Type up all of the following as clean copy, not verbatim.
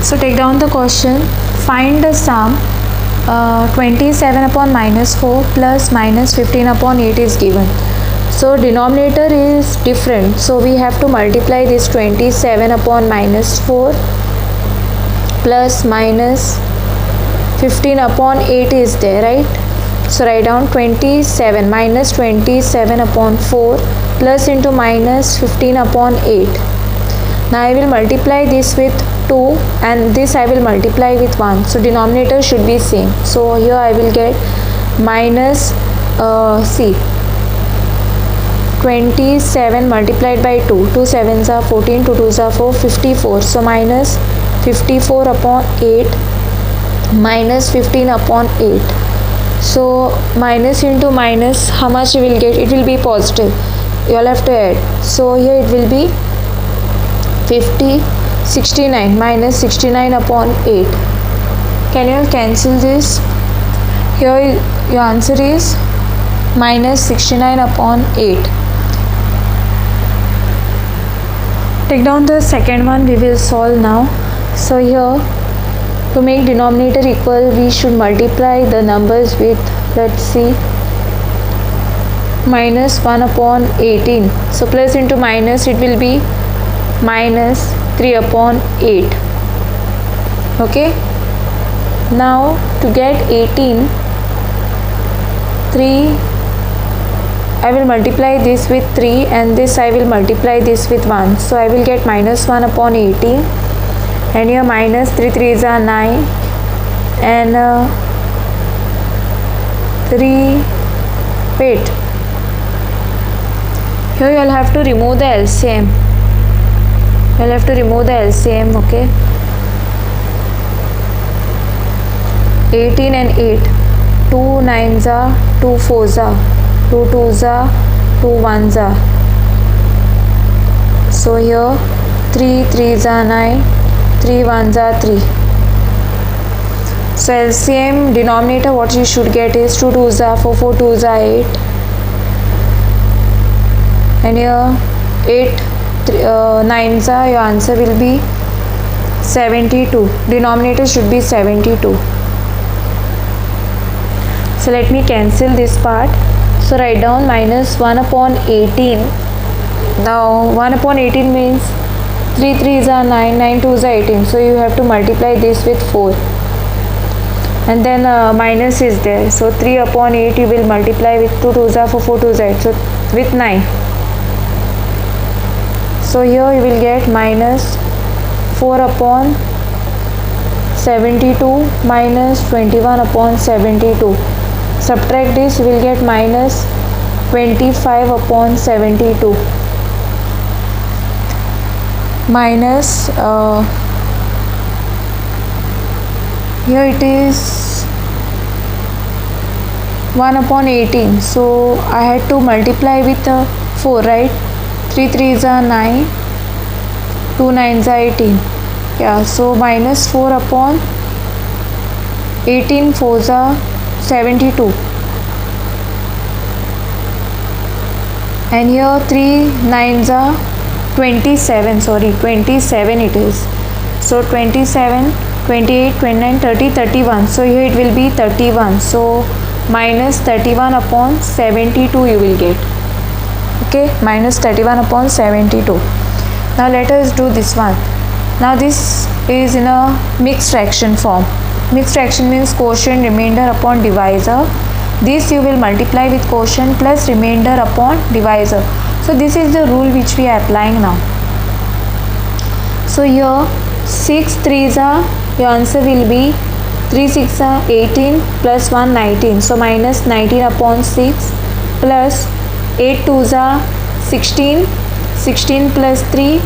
So take down the question. Find the sum 27 upon minus 4 plus minus 15 upon 8 is given. So denominator is different, so we have to multiply this 27 upon minus 4 plus minus 15 upon 8 is there, right? So write down 27 minus 27 upon 4 plus into minus 15 upon 8. Now I will multiply this with 2 and this I will multiply with 1. So denominator should be same. So here I will get minus 27 multiplied by 2. 2 7s are 14, 2 2s are 4, 54. So minus 54 upon 8 minus 15 upon 8. So minus into minus, how much you will get? It will be positive. You all have to add. So here it will be 69 minus 69 upon 8. Can you cancel this? Here your answer is minus 69 upon 8. Take down the second one, we will solve now. So here, to make denominator equal, we should multiply the numbers with, let's see, minus 1 upon 18. So plus into minus, it will be minus 3 upon 8. Okay. Now to get 18, 3, I will multiply this with 3 and this I will multiply this with 1. So I will get minus 1 upon 18 and here minus 3 3s are 9 and 3, wait, here you will have to remove the LCM. You will have to remove the LCM, okay. 18 and 8, 2 9s are, 2 4s are, 2 2s are, 2 1s are. So here 3 3s are 9, 3 1s are 3. So LCM denominator what you should get is 2 2s are 4, 4 2s are 8 and here 8 9s are, your answer will be 72. Denominator should be 72. So let me cancel this part. So write down minus 1 upon 18. Now 1 upon 18 means 3 3s are 9, 9 2s are 18. So you have to multiply this with 4. And then minus is there. So 3 upon 8 you will multiply with 2 2s are 4, 4 2s are 8. So with 9. So here you will get minus 4 upon 72 minus 21 upon 72. Subtract this, you will get minus 25 upon 72. Minus, here it is 1 upon 18. So I had to multiply with 4, right? 3 3s are 9, 2 9s are 18. Yeah, so minus 4 upon 18 4s are 72. And here 3 9s are 27, sorry, 27 it is. So 27, 28, 29, 30, 31. So here it will be 31. So minus 31 upon 72 you will get. Okay, minus 31 upon 72. Now let us do this one. Now this is in a mixed fraction form. Mixed fraction means quotient remainder upon divisor. This you will multiply with quotient plus remainder upon divisor. So this is the rule which we are applying now. So here 6 3s are, your answer will be 3 6 are 18 plus 1 19. So minus 19 upon 6 plus 8 2s are 16, 16 plus 3,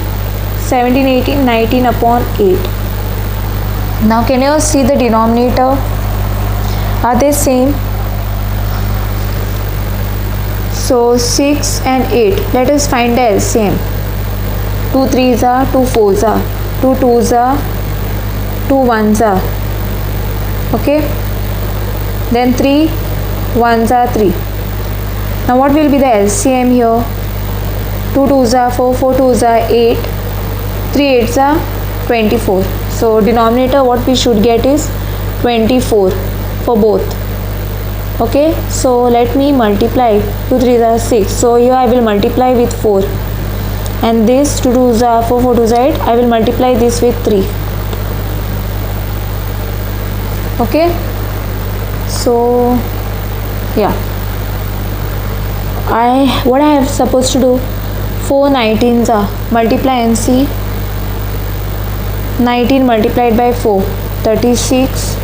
17, 18, 19 upon 8. Now can you see the denominator? Are they same? So 6 and 8. Let us find the LCM. 2 3s are, 2 4s are, 2 2s are, 2 1s are. Okay. Then 3 1s are 3. Now what will be the LCM here? 2 2s are 4, 4 2s are 8, 3 8s are 24. So denominator what we should get is 24 for both. Okay, so let me multiply. 2 3s are 6. So here I will multiply with 4. And this 2 2s are 4 4 2s are 8. I will multiply this with 3. Okay, so yeah, what I have supposed to do, 4 19s are multiply and see. 19 multiplied by 4, 36.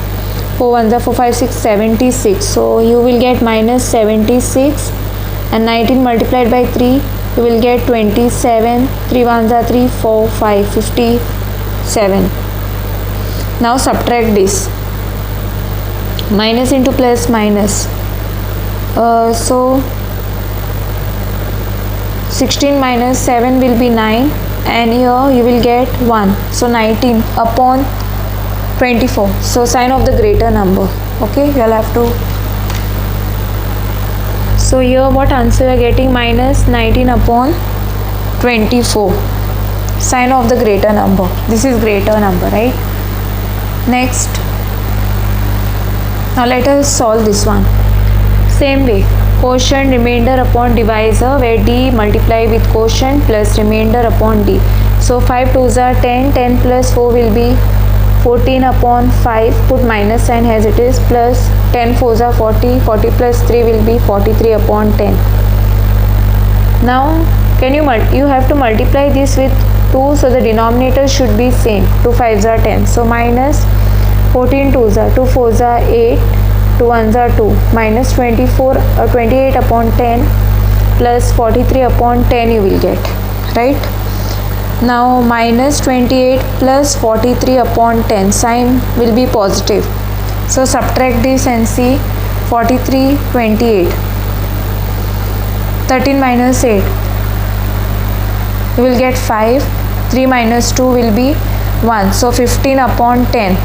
4 1s are 4 5 6 76. So you will get minus 76, and 19 multiplied by 3, you will get 27. 3 1s are 3 4 5 57. Now subtract this. Minus into plus minus. So 16 minus 7 will be 9, and here you will get 1. So 19 upon 24. So sign of the greater number. Okay, you will have to. So here what answer you are getting? Minus 19 upon 24. Sign of the greater number. This is greater number, right? Next. Now let us solve this one. Same way, quotient remainder upon divisor, where d multiply with quotient plus remainder upon d. So 5 2s are 10, 10 plus 4 will be 14 upon 5, put minus sign as it is, plus 10 4s are 40, 40 plus 3 will be 43 upon 10. Now you have to multiply this with 2, so the denominator should be same. 2 5s are 10, so minus 14 2s are 2 4s are 8, 2 1s are 2, minus 28 upon 10 plus 43 upon 10 you will get, right? Now minus 28 plus 43 upon 10, sign will be positive. So subtract this and see. 43 28, 13 minus 8, you will get 5. 3 minus 2 will be 1. So 15 upon 10.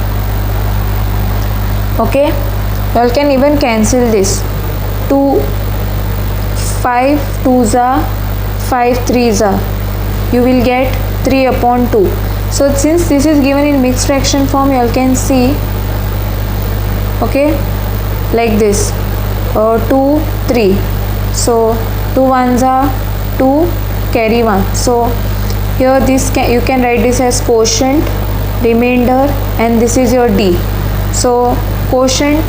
Okay, you can even cancel this. 2 5 2s are 5 3s are, you will get 3 upon 2. So since this is given in mixed fraction form, you can see, okay, like this, 2 3. So 2 1s are 2, carry 1. So here you can write this as quotient, remainder, and this is your d. So quotient,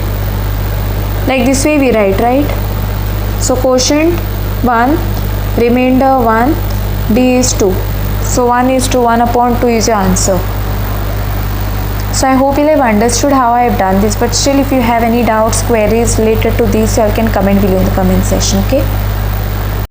like this way we write, right? So quotient 1, remainder 1, d is 2. So 1 is to 1 upon 2 is your answer. So I hope you have understood how I have done this, but still if you have any doubts, queries related to this, you can comment below in the comment section. Okay.